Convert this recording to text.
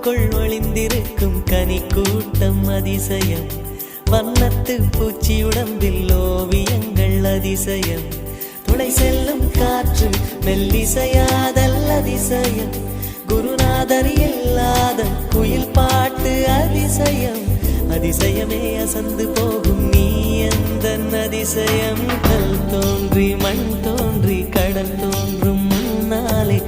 பூவுக்குள் ஒளிந்திருக்கும் கனி கூட்டம் அதிசயம். வண்ணத்து பூச்சி உடம்பில் ஓவியங்கள் அதிசயம். துளை செல்லும் காற்று மெல்லிசையாதல் அதிசயம். குருநாதர் இல்லாத குயில் பாட்டு அதிசயம். அதிசயமே அசந்து போகும் நீ எந்த அதிசயம். கல் தோன்றி மண் தோன்றி கடல் தோன்றும் முன்னாலே